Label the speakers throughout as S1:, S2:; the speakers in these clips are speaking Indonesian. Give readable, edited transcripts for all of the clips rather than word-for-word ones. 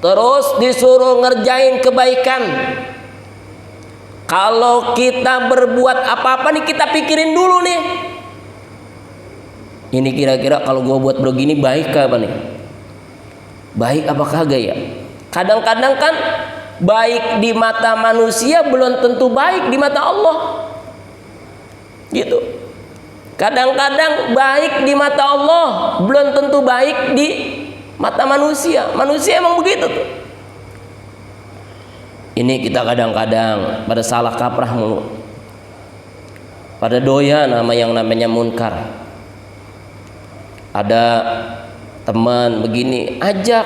S1: terus disuruh ngerjain kebaikan. Kalau kita berbuat apa-apa nih, kita pikirin dulu nih, ini kira-kira kalau gue buat begini baik apa nih? Baik apa kagak ya? Kadang-kadang kan baik di mata manusia belum tentu baik di mata Allah. Gitu. Kadang-kadang baik di mata Allah belum tentu baik di mata manusia. Manusia emang begitu tuh. Ini kita kadang-kadang pada salah kaprah mulu. Pada doyan nama yang namanya munkar. Ada teman begini, ajak,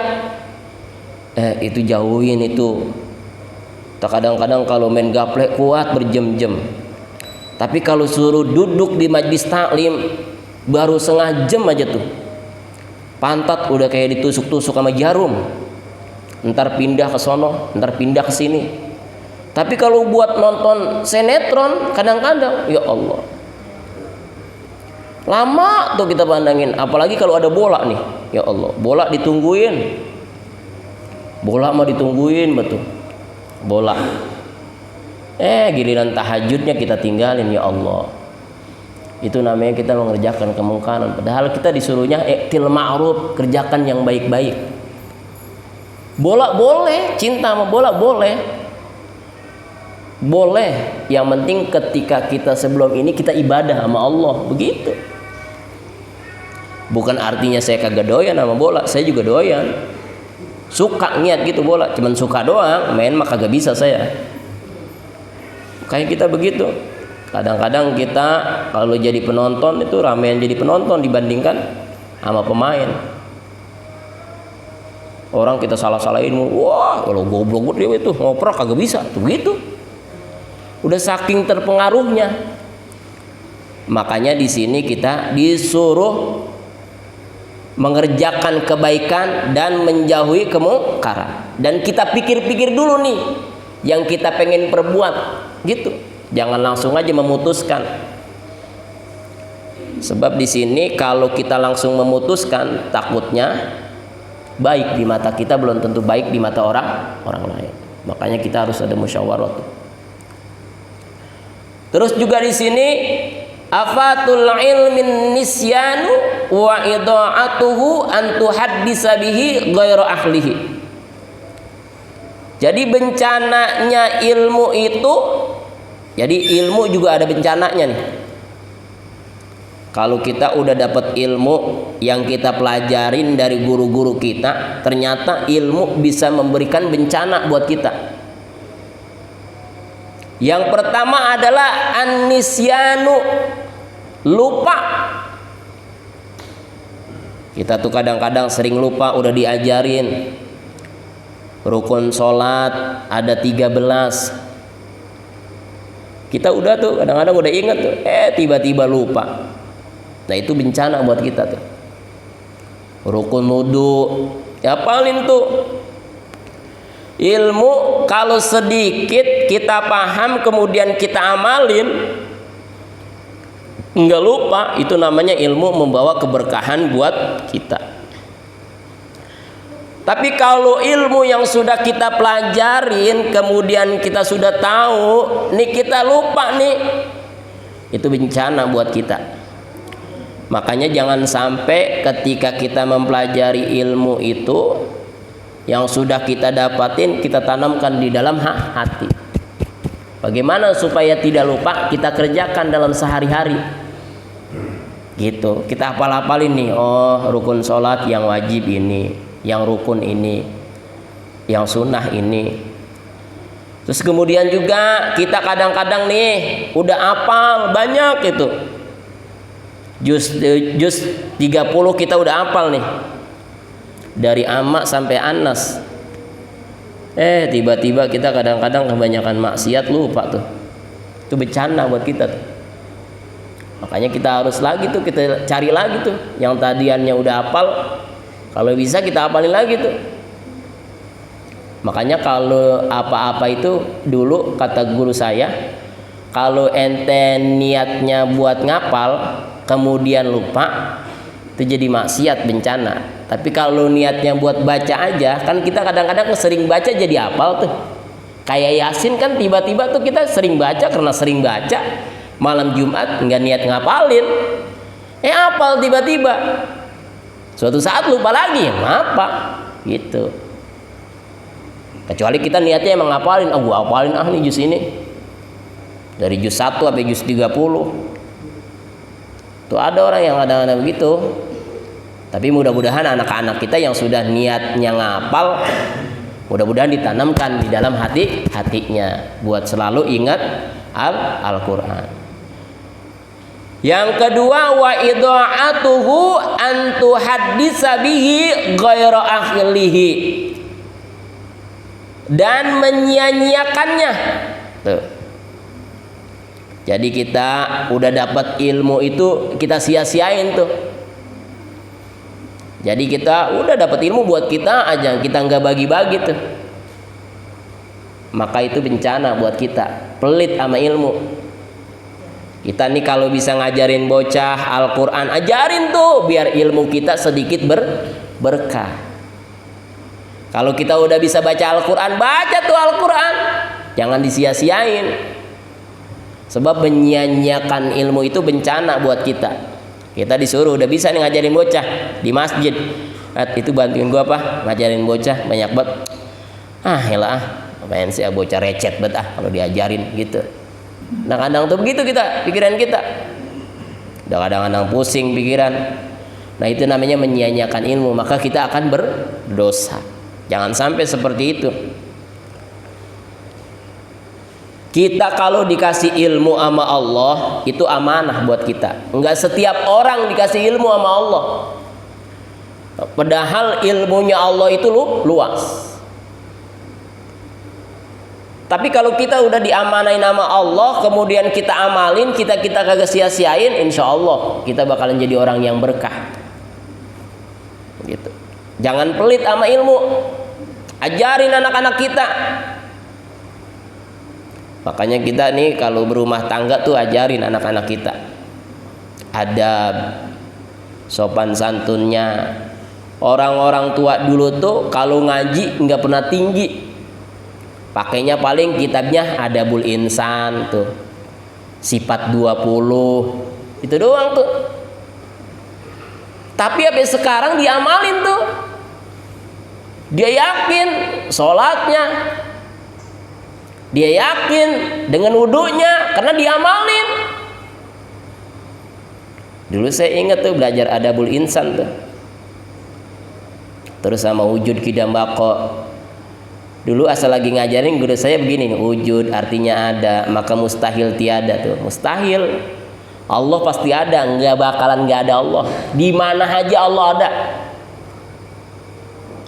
S1: itu jauhin itu. Kadang-kadang kalau main gaplek kuat berjam-jam. Tapi kalau suruh duduk di majlis taklim baru setengah jam aja tuh, pantat udah kayak ditusuk-tusuk sama jarum. Ntar pindah ke sono, ntar pindah ke sini. Tapi kalau buat nonton sinetron kadang-kadang, ya Allah, lama tuh kita pandangin. Apalagi kalau ada bola nih, ya Allah, bola ditungguin. Bola mah ditungguin betul. Bola. Giliran tahajudnya kita tinggalin, ya Allah. Itu namanya kita mengerjakan kemungkaran. Padahal kita disuruhnya iktil ma'ruf, kerjakan yang baik-baik. Bola boleh, cinta sama bola boleh. Boleh. Yang penting ketika kita sebelum ini kita ibadah sama Allah, begitu. Bukan artinya saya kagak doyan sama bola, saya juga doyan. Suka niat gitu bola, cuman suka doang, main mah kagak bisa saya. Kayak kita begitu. Kadang-kadang kita kalau jadi penonton itu ramean jadi penonton dibandingkan sama pemain. Orang kita salah-salahin, wah kalau goblok dia itu ngoprek kagak bisa, tuh gitu. Udah saking terpengaruhnya. Makanya di sini kita disuruh mengerjakan kebaikan dan menjauhi kemungkaran. Dan kita pikir-pikir dulu nih yang kita pengen perbuat, gitu. Jangan langsung aja memutuskan. Sebab di sini kalau kita langsung memutuskan, takutnya baik di mata kita belum tentu baik di mata orang lain. Makanya kita harus ada musyawarah. Terus juga di sini afatul ilmin nisyanu wa ida'atuhu an tuhaddisa bihi ghairu ahlihi. Jadi bencananya ilmu itu, jadi ilmu juga ada bencananya nih. Kalau kita udah dapat ilmu yang kita pelajarin dari guru-guru kita, ternyata ilmu bisa memberikan bencana buat kita. Yang pertama adalah an-nisyanu, lupa. Kita tuh kadang-kadang sering lupa, udah diajarin rukun sholat ada 13. Kita udah tuh kadang-kadang udah inget tuh, tiba-tiba lupa. Nah itu bencana buat kita tuh. Rukun wudu, ya paling tuh. Ilmu kalau sedikit kita paham kemudian kita amalin, nggak lupa, itu namanya ilmu membawa keberkahan buat kita. Tapi kalau ilmu yang sudah kita pelajarin kemudian kita sudah tahu, nih kita lupa nih, itu bencana buat kita. Makanya jangan sampai ketika kita mempelajari ilmu itu yang sudah kita dapatin kita tanamkan di dalam hati. Bagaimana supaya tidak lupa, kita kerjakan dalam sehari-hari. Gitu. Kita hafal-hafalin nih, oh rukun sholat yang wajib ini, yang rukun ini, yang sunnah ini. Terus kemudian juga kita kadang-kadang nih udah hafal banyak itu. Juz 30 kita udah hafal nih. Dari Amma sampai Anas. Tiba-tiba kita kadang-kadang kebanyakan maksiat lupa tuh. Itu bencana buat kita tuh. Makanya kita harus lagi tuh, kita cari lagi tuh yang tadiannya udah hafal. Kalau bisa kita hafalin lagi tuh. Makanya kalau apa-apa itu dulu kata guru saya, kalau ente niatnya buat ngapal kemudian lupa, itu jadi maksiat, bencana. Tapi kalau niatnya buat baca aja, kan kita kadang-kadang sering baca jadi hafal tuh. Kayak Yasin kan tiba-tiba tuh kita sering baca karena sering baca. Malam Jumat nggak niat ngapalin, hafal tiba-tiba. Suatu saat lupa lagi, apa? Gitu. Kecuali kita niatnya emang ngapalin, gua hafalin nih juz ini. Dari juz 1 sampai juz 30. Tuh ada orang yang kadang-kadang begitu. Tapi mudah-mudahan anak-anak kita yang sudah niatnya ngapal, mudah-mudahan ditanamkan di dalam hatinya buat selalu ingat Al-Qur'an. Yang kedua, wa idha'atuhu an tuhaddisa bihi ghaira akhlihi. Dan menyia-nyiakannya. Tuh. Jadi kita udah dapat ilmu itu kita sia-siain tuh. Jadi kita udah dapat ilmu buat kita aja, kita nggak bagi-bagi tuh. Maka itu bencana buat kita, pelit sama ilmu. Kita nih kalau bisa ngajarin bocah Al-Quran, ajarin tuh biar ilmu kita sedikit berkah. Kalau kita udah bisa baca Al-Quran, baca tuh Al-Quran, jangan disia-siain. Sebab menyia-nyiakan ilmu itu bencana buat kita. Kita disuruh udah bisa nih ngajarin bocah di masjid. Itu bantuin gua apa? Ngajarin bocah banyak banget. Apaan sih bocah recet banget kalau diajarin gitu. Nah kadang tuh begitu pikiran kita. Udah kadang-kadang pusing pikiran. Nah itu namanya menyia-nyiakan ilmu. Maka kita akan berdosa. Jangan sampai seperti itu. Kita kalau dikasih ilmu sama Allah itu amanah buat kita. Enggak setiap orang dikasih ilmu sama Allah. Padahal ilmunya Allah itu luas. Tapi kalau kita udah diamanain sama Allah, kemudian kita amalin, kita kagak sia-siain, insya Allah kita bakalan jadi orang yang berkah. Gitu. Jangan pelit sama ilmu. Ajarin anak-anak kita. Makanya kita nih kalau berumah tangga tuh ajarin anak-anak kita adab, sopan santunnya. Orang-orang tua dulu tuh kalau ngaji nggak pernah tinggi, pakainya paling kitabnya Adabul Insan tuh, sifat 20 itu doang tuh. Tapi sampai sekarang diamalin tuh, dia yakin sholatnya, dia yakin dengan wudunya karena diamalin. Dulu saya ingat tuh belajar Adabul Insan tuh. Terus sama wujud kidam bako. Dulu asal lagi ngajarin guru saya begini nih, wujud artinya ada, maka mustahil tiada tuh. Mustahil. Allah pasti ada, nggak bakalan nggak ada Allah. Di mana aja Allah ada.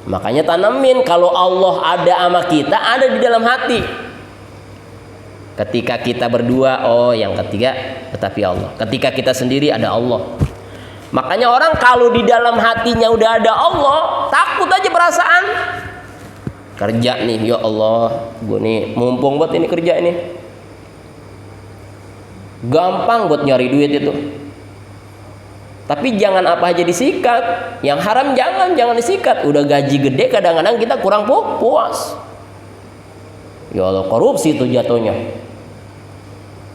S1: Makanya tanamin kalau Allah ada sama kita, ada di dalam hati. Ketika kita berdua, yang ketiga tetapi Allah. Ketika kita sendiri ada Allah. Makanya orang kalau di dalam hatinya udah ada Allah, takut aja perasaan. Kerja nih, ya Allah, gue nih mumpung buat ini kerja ini. Gampang buat nyari duit itu. Tapi jangan apa aja disikat. Yang haram jangan disikat. Udah gaji gede kadang-kadang kita kurang puas. Ya Allah, korupsi itu jatuhnya.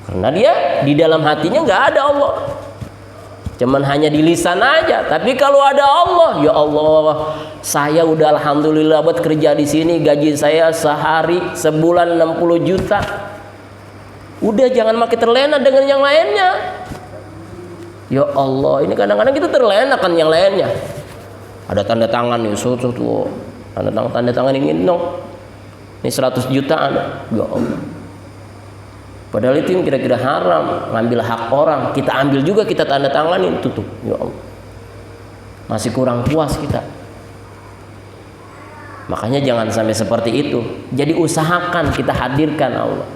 S1: Karena dia di dalam hatinya nggak ada Allah, cuman hanya di lisan aja. Tapi kalau ada Allah, ya Allah, saya udah alhamdulillah buat kerja di sini, gaji saya sehari sebulan 60 juta. Udah jangan makin terlena dengan yang lainnya. Ya Allah, ini kadang-kadang kita terlena kan yang lainnya. Ada tanda tangan nih, tuh, tanda tangan ini dong. Ini 100 jutaan, ya Allah. Padahal itu yang kira-kira haram, ngambil hak orang, kita ambil juga, kita tanda tanganin, tutup. Ya Allah, masih kurang puas kita. Makanya jangan sampai seperti itu. Jadi usahakan kita hadirkan Allah.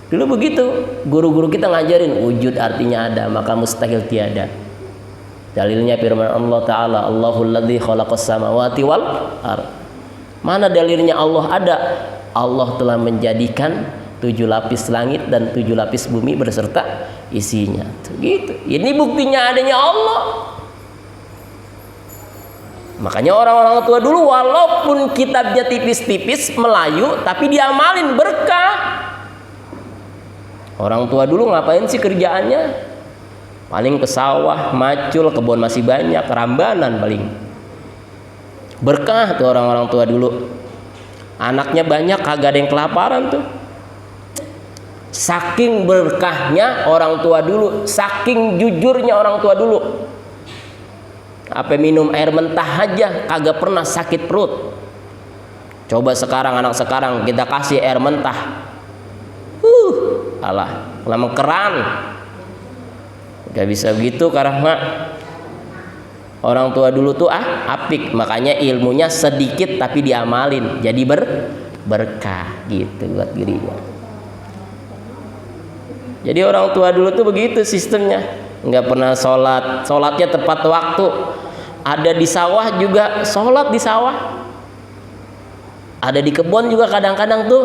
S1: Dulu begitu, guru-guru kita ngajarin wujud artinya ada, maka mustahil tiada. Dalilnya firman Allah Ta'ala, Allahul ladzi khalaqas samawati wal ardh. Mana dalilnya Allah ada? Allah telah menjadikan 7 lapis langit dan 7 lapis bumi berserta isinya. Gitu. Ini buktinya adanya Allah. Makanya orang-orang tua dulu walaupun kitabnya tipis-tipis Melayu tapi diamalin berkah. Orang tua dulu ngapain sih kerjaannya? Paling ke sawah, macul, kebun masih banyak, rambanan paling. Berkah tuh orang-orang tua dulu. Anaknya banyak, kagak ada yang kelaparan tuh. Saking berkahnya orang tua dulu, saking jujurnya orang tua dulu. Apa minum air mentah aja kagak pernah sakit perut. Coba sekarang anak sekarang kita kasih air mentah, alah lama keran, gak bisa begitu karena orang tua dulu tuh apik, makanya ilmunya sedikit tapi diamalin jadi berkah gitu buat dirinya. Jadi orang tua dulu tuh begitu sistemnya, nggak pernah sholatnya tepat waktu. Ada di sawah juga sholat di sawah, ada di kebun juga kadang-kadang tuh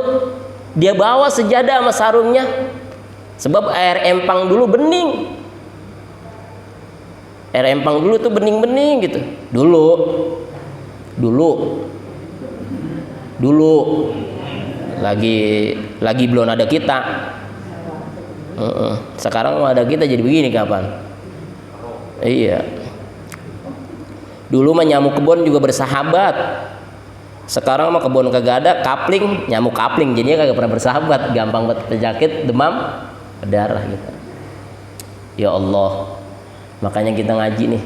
S1: dia bawa sejadah sama sarungnya, sebab air empang dulu bening. Air empang dulu tuh bening-bening gitu. Dulu lagi belum ada kita. Sekarang ada kita jadi begini kapan? Iya. Dulu mah nyamuk kebun juga bersahabat. Sekarang mah kebun kagak ada, kapling, nyamuk kapling jadinya kagak pernah bersahabat, gampang penyakit, demam berdarah gitu. Ya Allah. Makanya kita ngaji nih.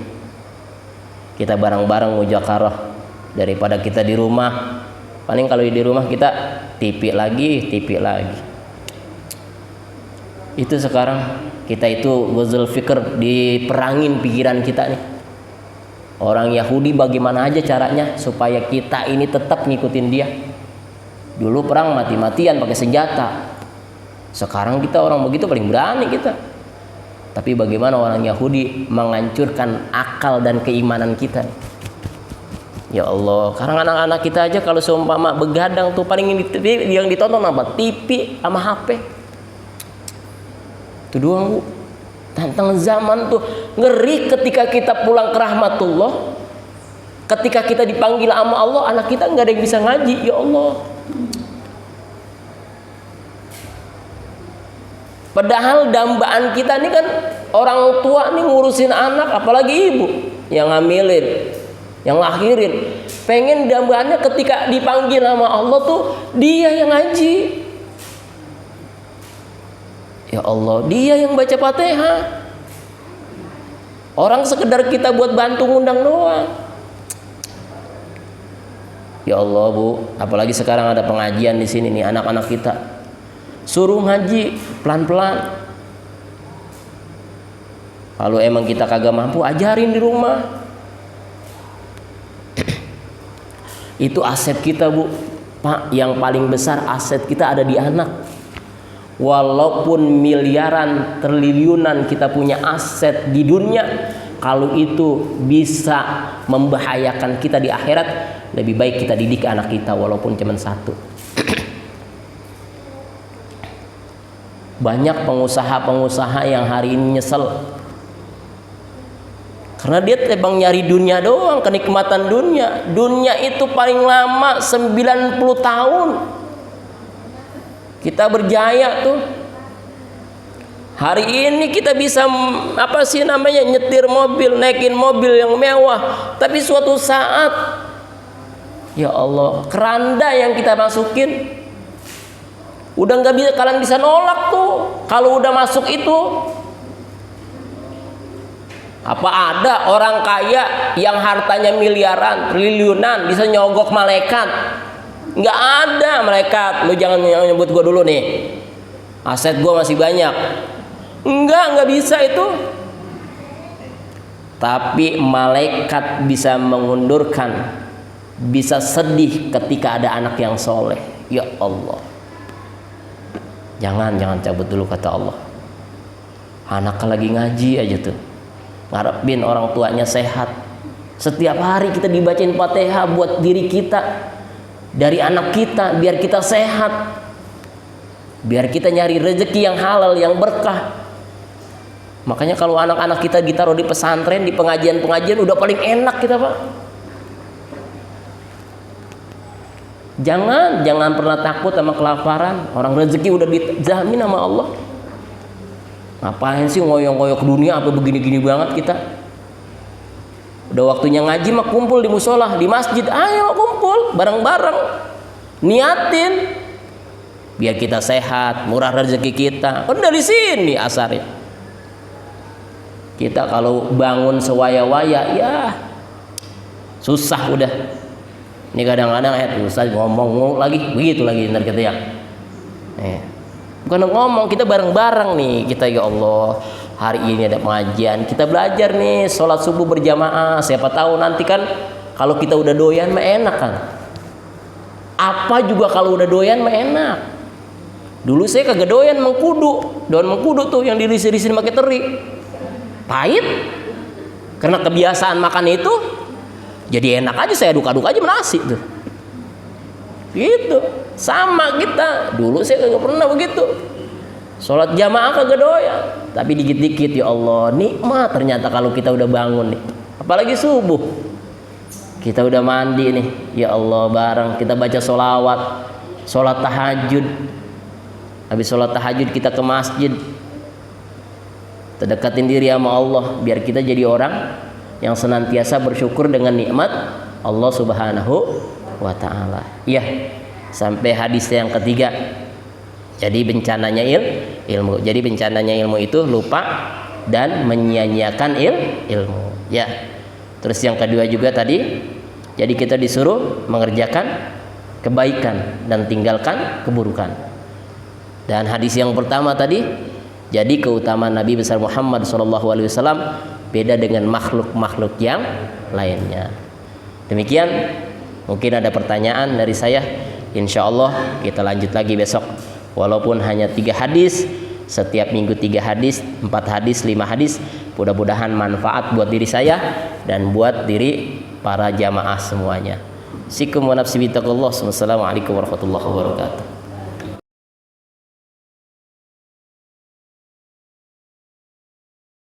S1: Kita bareng-bareng mujakarah daripada kita di rumah. Paling kalau di rumah kita tipi lagi. Itu sekarang kita itu ghazal fikr, diperangin pikiran kita nih. Orang Yahudi bagaimana aja caranya supaya kita ini tetap ngikutin dia. Dulu perang mati-matian pakai senjata. Sekarang kita orang begitu paling berani kita. Tapi bagaimana orang Yahudi menghancurkan akal dan keimanan kita nih. Ya Allah, karena anak-anak kita aja kalau seumpama begadang tuh paling yang ditonton apa? TV sama HP. Itu doang bu. Tantang zaman tuh ngeri ketika kita pulang ke rahmatullah, ketika kita dipanggil sama Allah, anak kita nggak ada yang bisa ngaji. Ya Allah. Padahal dambaan kita ini kan orang tua nih ngurusin anak, apalagi ibu yang ngamilin, yang lahirin. Pengen dambaannya ketika dipanggil sama Allah tuh dia yang ngaji. Ya Allah, dia yang baca Fatihah. Orang sekedar kita buat bantu ngundang doang. Ya Allah bu, apalagi sekarang ada pengajian di sini nih anak-anak kita. Suruh ngaji pelan-pelan. Kalau emang kita kagak mampu, ajarin di rumah. Itu aset kita bu, Pak. Yang paling besar aset kita ada di anak. Walaupun miliaran, triliunan kita punya aset di dunia, kalau itu bisa membahayakan kita di akhirat, lebih baik kita didik anak kita walaupun cuma satu. Banyak pengusaha-pengusaha yang hari ini nyesel karena dia tebang nyari dunia doang, kenikmatan dunia. Dunia itu paling lama 90 tahun. Kita berjaya tuh. Hari ini kita bisa nyetir mobil, naikin mobil yang mewah. Tapi suatu saat, ya Allah, keranda yang kita masukin udah nggak bisa, kalian bisa nolak tuh. Kalau udah masuk itu, apa ada orang kaya yang hartanya miliaran, triliunan bisa nyogok malaikat? Nggak ada malaikat. Lu jangan nyebut gue dulu nih, aset gue masih banyak. Nggak bisa itu. Tapi malaikat bisa mengundurkan, bisa sedih ketika ada anak yang soleh. Ya Allah, jangan cabut dulu kata Allah. Anak lagi ngaji aja tuh, ngarepin orang tuanya sehat. Setiap hari kita dibacain Fatihah buat diri kita, dari anak kita, biar kita sehat, biar kita nyari rezeki yang halal, yang berkah. Makanya kalau anak-anak kita ditaruh di pesantren, di pengajian-pengajian udah paling enak kita pak. Jangan pernah takut sama kelaparan. Orang rezeki udah dijamin sama Allah. Ngapain sih ngoyong-ngoyong ke dunia apa begini-gini banget kita? Udah waktunya ngaji mah kumpul di musola, di masjid. Ayo kumpul bareng-bareng. Niatin biar kita sehat, murah rezeki kita. Kan dari sini asarnya. Kita kalau bangun sewaya-waya ya susah udah. Ini kadang-kadang Ustaz ngomong lagi begitu lagi ntar kita ya. Bukan ngomong, kita bareng-bareng nih. Kita ya Allah, hari ini ada pengajian, kita belajar nih sholat subuh berjamaah. Siapa tahu nanti kan kalau kita udah doyan mah enak kan. Apa juga kalau udah doyan mah enak. Dulu saya kagak doyan mengkudu. Daun mengkudu tuh yang dirisi-risi pakai teri. Pahit. Karena kebiasaan makan itu, jadi enak aja, saya aduk-aduk aja nasi tuh. Gitu. Sama kita. Dulu saya kagak pernah begitu. Sholat jamaah kagak doyan. Tapi dikit-dikit ya Allah, nikmat ternyata kalau kita udah bangun nih. Apalagi subuh. Kita udah mandi nih. Ya Allah, bareng kita baca sholawat, sholat tahajud. Habis sholat tahajud kita ke masjid. Terdekatin diri sama Allah biar kita jadi orang yang senantiasa bersyukur dengan nikmat Allah Subhanahu wa ta'ala. Ya, sampai hadis yang ketiga. Jadi bencananya ilmu. Jadi bencananya ilmu itu lupa dan menyia-nyiakan ilmu. Ya. Terus yang kedua juga tadi, jadi kita disuruh mengerjakan kebaikan dan tinggalkan keburukan. Dan hadis yang pertama tadi, jadi keutamaan Nabi besar Muhammad SAW beda dengan makhluk-makhluk yang lainnya. Demikian, mungkin ada pertanyaan dari saya. Insya Allah kita lanjut lagi besok. Walaupun hanya 3 hadis, setiap minggu 3 hadis, 4 hadis, 5 hadis. Mudah-mudahan manfaat buat diri saya dan buat diri para jamaah semuanya. Sikum wa nafsi bitaqullah. Wassalamualaikum warahmatullahi wabarakatuh.